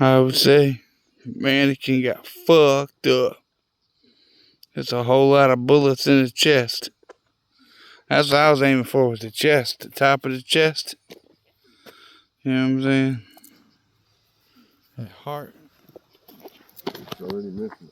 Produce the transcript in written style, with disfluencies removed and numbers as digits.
I would say mannequin got fucked up. There's a whole lot of bullets in his chest. That's what I was aiming for, was the chest, the top of the chest. You know what I'm saying? That heart. It's already missing.